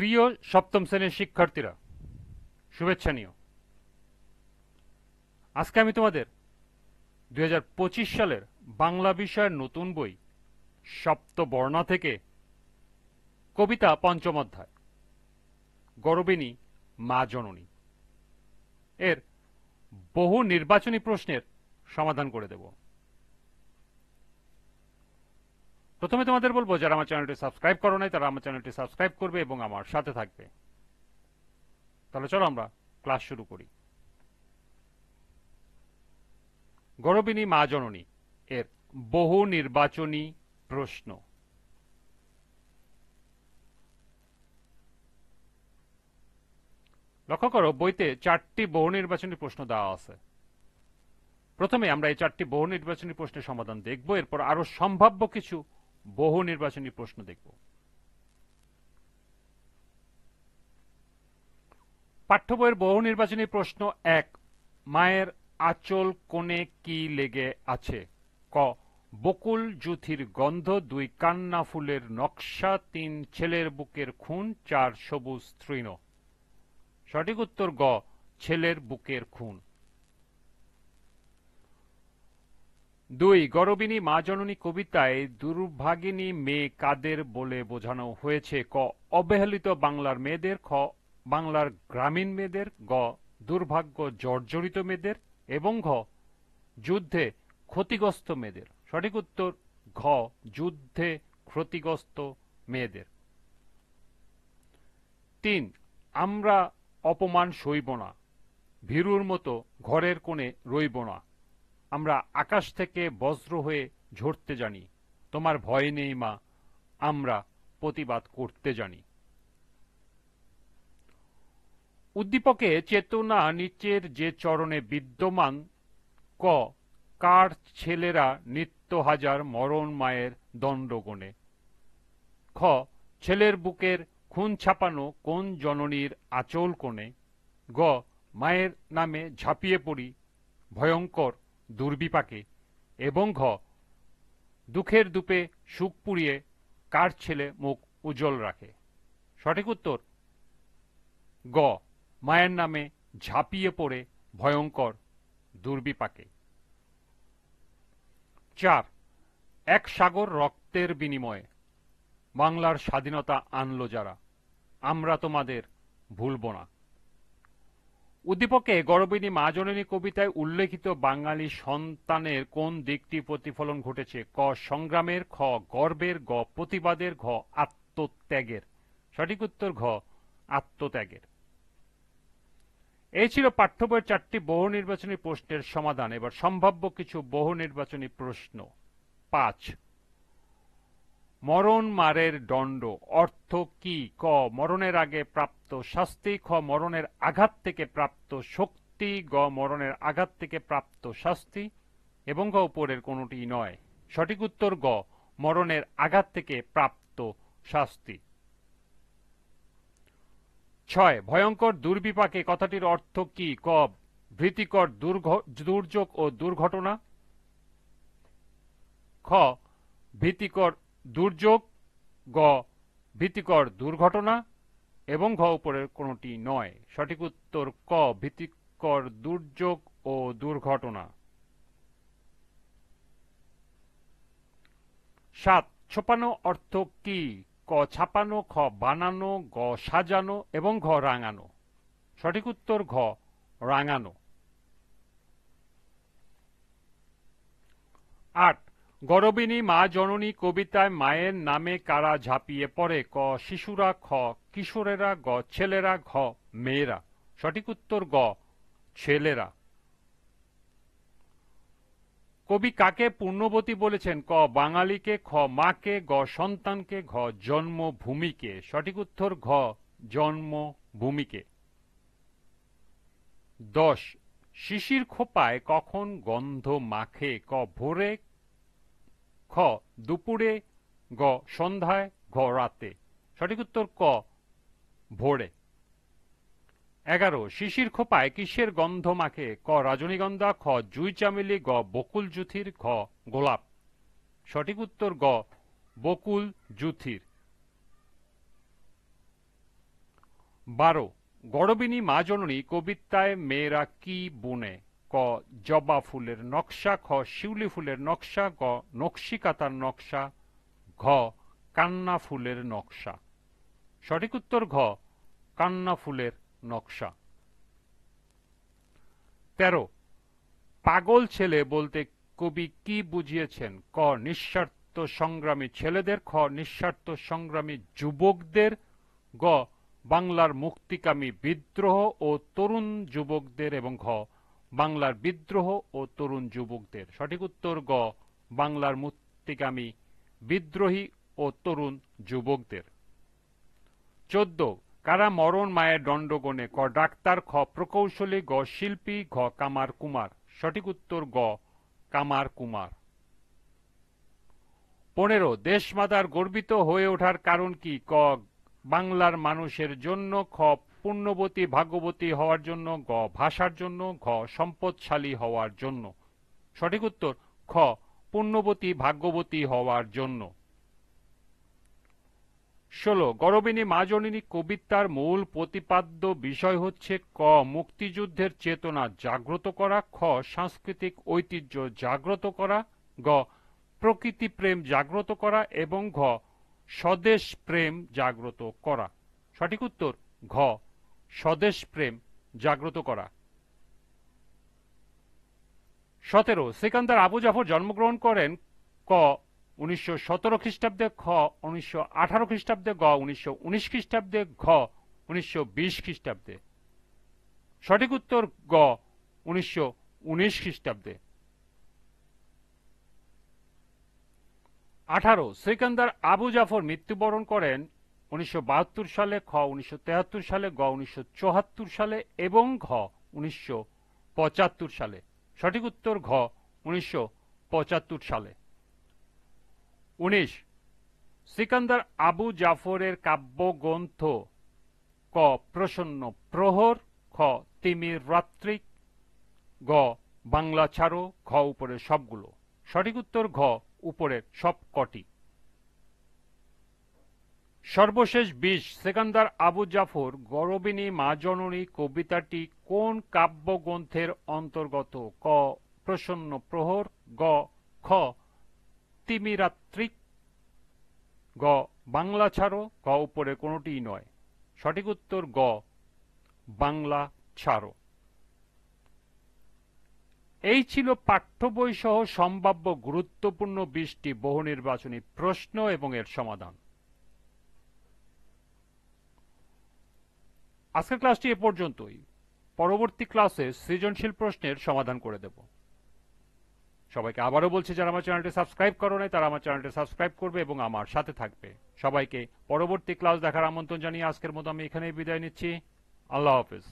প্রিয় সপ্তম শ্রেণীর শিক্ষার্থীরা, শুভেচ্ছা নিও। আজকে আমি তোমাদের 2025 সালের বাংলা বিষয়ের নতুন বই সপ্তবর্ণা থেকে কবিতা পঞ্চম অধ্যায় গরবিনী মা জননী এর বহু নির্বাচনী প্রশ্নের সমাধান করে দেব। প্রথমে তোমাদের বলবো, যারা আমার চ্যানেলটি সাবস্ক্রাইব করো নাই তারা আমার চ্যানেলটি সাবস্ক্রাইব করবে এবং আমার সাথে থাকবে। তাহলে চলো আমরা ক্লাস শুরু করি। গরবিনী মা জননী এর বহু নির্বাচনী প্রশ্ন। লক্ষ্য করো, বইতে 4টি বহু নির্বাচনী প্রশ্ন দেওয়া আছে। প্রথমে আমরা এই 4টি বহু নির্বাচনী প্রশ্নের সমাধান দেখব, এরপর আরো সম্ভাব্য কিছু বহু নির্বাচনী প্রশ্ন দেখব। পাঠ্য বইয়ের বহু নির্বাচনী প্রশ্ন 1, মায়ের আঁচল কোণে কি লেগে আছে? ক, বকুল জুথির গন্ধ, 2, কান্না ফুলের নকশা, 3, ছেলের বুকের খুন, 4, সবুজ তৃণ। সঠিক উত্তর গ, ছেলের বুকের খুন। 2, গরবিনী মা জননী কবিতায় দুর্ভাগিনী মেয়ে কাদের বলে বোঝানো হয়েছে? ক, অবহেলিত বাংলার মেয়েদের, খ, বাংলার গ্রামীণ মেয়েদের, গ, দুর্ভাগ্য জর্জরিত মেয়েদের, এবং ঘ, যুদ্ধে ক্ষতিগ্রস্ত মেয়েদের। সঠিক উত্তর ঘ, যুদ্ধে ক্ষতিগ্রস্ত মেয়েদের। 3, আমরা অপমান সইব না, ভীরুর মতো ঘরের কোণে রইব না, আমরা আকাশ থেকে বজ্র হয়ে ঝরতে জানি, তোমার ভয় নেই মা, আমরা প্রতিবাদ করতে জানি। উদ্দীপকে চেতনা নিচের যে চরণে বিদ্যমান? ক, কার ছেলেরা নিত্য হাজার মরণ মায়ের দণ্ডগণে। খ, ছেলের বুকের খুন ছাপানো কোন জননীর আঁচল কোণে। গ, মায়ের নামে ঝাঁপিয়ে পড়ি ভয়ঙ্কর দুর্বিপাকে। এবং ঘ, দুঃখের দূপে সুখ পুড়িয়ে কার ছেলে মুখ উজ্জ্বল রাখে। সঠিক উত্তর গ, মায়ের নামে ঝাঁপিয়ে পড়ে ভয়ঙ্কর দুর্বিপাকে। 4, এক সাগর রক্তের বিনিময়ে বাংলার স্বাধীনতা আনলো যারা, আমরা তোমাদের ভুলব না। উদ্দীপকে গরবিনী মা জননী কবিতায় উল্লেখিত বাঙালি সন্তানের কোন দিকটি প্রতিফলন ঘটেছে? ক, সংগ্রামের, খ, গর্বের, গ, প্রতিবাদের, ঘ, আত্মত্যাগের। সঠিক উত্তর ঘ, আত্মত্যাগের। এই ছিল পাঠ্য বইয়ের 4টি বহু নির্বাচনী প্রশ্নের সমাধান। এবার সম্ভাব্য কিছু বহু নির্বাচনী প্রশ্ন। 5, মরণ মারের দণ্ড অর্থ কি? ক, মরণের আগে প্রাপ্ত শাস্তি, খ, মরণের আঘাত থেকে প্রাপ্ত শক্তি, গ, মরণের আঘাত থেকে প্রাপ্ত শাস্তি, এবং গ, উপরের কোনটি নয়। সঠিক উত্তর গ, মরণের আঘাত থেকে প্রাপ্ত শাস্তি। 6, ভয়ঙ্কর দুর্বিপাকে কথাটির অর্থ কি? ক, ভীতিকর দুর্যোগ ও দুর্ঘটনা, খ, ভীতিকর দুর্যোগ, গ, ভীতিকর দুর্ঘটনা, এবং ঘ, উপরের কোনটি নয়। সঠিক উত্তর ক, ভীতিকর দুর্যোগ ও দুর্ঘটনা। 7, ছোপানো অর্থ কি? ক, ছাপানো, খ, বানানো, গ, সাজানো, এবং ঘ, রাঙানো। সঠিক উত্তর ঘ, রাঙানো। 8, গরবিনী মা জননী কবিতায় মায়ের নামে কারা ঝাঁপিয়ে পড়ে? ক, শিশুরা, খ, কিশোরেরা, গ, ছেলেরা, ঘ, মেয়েরা। সঠিক উত্তর গ, ছেলেরা। কবি কাকে পূর্ণবতী বলেছেন? ক, বাঙালিকে, খ, মাকে, গ, সন্তানকে, ঘ, জন্মভূমিকে। সঠিক উত্তর ঘ, জন্মভূমিকে। 10, শিশির খোপায় কখন গন্ধ মাখে? ক, ভোরে, খ, দুপুরে, গ, সন্ধ্যায়, ঘ, রাতে। সঠিক উত্তর ক, ভোরে। 11, শিশির খোপায় কিসের গন্ধ মাখে? ক, রজনীগন্ধা, খ, জুই চামেলি, গ, বকুল জুথির, ঘ, গোলাপ। সঠিক উত্তর গ, বকুল জুথির। 12 গরবিনী মা জননী কবিতায় মেয়েরা কি বুনে? ক জবা ফুলের নকশা, খ শিউলি ফুলের নকশা, গ নকশি কাঁথার নকশা, ঘ কান্না ফুলের নকশা। সঠিক উত্তর ঘ কান্না ফুলের নকশা। 13 পাগল ছেলে বলতে কবি কি বুঝিয়েছেন? ক নিঃস্বার্থ সংগ্রামী ছেলেদের, খ নিঃস্বার্থ সংগ্রামী যুবকদের, গ বাংলার মুক্তিকামী বিদ্রোহ ও তরুণ যুবকদের, এবং ঘ বাংলার বিদ্রোহ ও তরুণ যুবকদের। সঠিক উত্তর গ বাংলার মুক্তিকামী বিদ্রোহী ও তরুণ যুবকদের। 14 কারা মরণ মায়ের দণ্ডগণে? ক ডাক্তার, খ প্রকৌশলী, গ শিল্পী, ঘ কামার কুমার। সঠিক উত্তর গ কামার কুমার। 15 দেশমাতার গর্বিত হয়ে ওঠার কারণ কি? ক বাংলার মানুষের জন্য, খ পুণ্যবতী ভাগ্যবতী হওয়ার জন্য, গ ভাষার জন্য, ঘ সম্পদশালী হওয়ার জন্য। সঠিক উত্তর খ পুণ্যবতী ভাগ্যবতী হওয়ার জন্য। 16 গরবিনী মা জননী কবিতার মূল প্রতিপাদ্য বিষয় হচ্ছে ক মুক্তিযুদ্ধের চেতনা জাগ্রত করা, খ সাংস্কৃতিক ঐতিহ্য জাগ্রত করা, গ প্রকৃতি প্রেম জাগ্রত করা, এবং ঘ স্বদেশ প্রেম জাগ্রত করা। সঠিক উত্তর ঘ স্বদেশ প্রেম জাগ্রত করা। 17 সিকান্দার আবু জাফর জন্মগ্রহণ করেন ক 1917 খ্রিস্টাব্দে, খ 1918 খ্রিস্টাব্দে, গ 1919 খ্রিস্টাব্দে, ঘ 1920 খ্রিস্টাব্দে। সঠিক উত্তর গ 1919 খ্রিস্টাব্দে। 18 সিকান্দার আবু জাফর মৃত্যুবরণ করেন 1972 সালে, খ 1973 সালে, গ 1974 সালে, এবং ঘ 1975 সালে। সঠিক উত্তর ঘ 1975 সালে। 19 সিকান্দার আবু জাফরের কাব্যগ্রন্থ ক প্রসন্ন প্রহর, খ তিমির রাত্রি, গ বাংলা ছাড়ো, ঘ উপরের সবগুলো। সঠিক উত্তর ঘ উপরের সব কটি। সর্বশেষ 20 সিকান্দার আবু জাফর গরবিনী মা জননী কবিতাটি কোন কাব্যগ্রন্থের অন্তর্গত? ক প্রসন্ন প্রহর, গ খ তিমিরাত্রি, গ বাংলা ছাড়ো, গ উপরে কোনটিই নয়। সঠিক উত্তর গ বাংলা ছাড়ো। এই ছিল পাঠ্য বই সহ সম্ভাব্য গুরুত্বপূর্ণ 20টি বহু নির্বাচনী প্রশ্ন এবং এর সমাধান। আজকের ক্লাসটি এ পর্যন্তই। পরবর্তী ক্লাসে সৃজনশীল প্রশ্নের সমাধান করে দেব। সবাইকে আবারও বলছি, যারা আমার চ্যানেলটি সাবস্ক্রাইব করো নাই তারা আমার চ্যানেলটি সাবস্ক্রাইব করবে এবং আমার সাথে থাকবে। সবাইকে পরবর্তী ক্লাস দেখার আমন্ত্রণ জানিয়ে আজকের মতো আমি এখানেই বিদায় নিচ্ছি। আল্লাহ হাফেজ।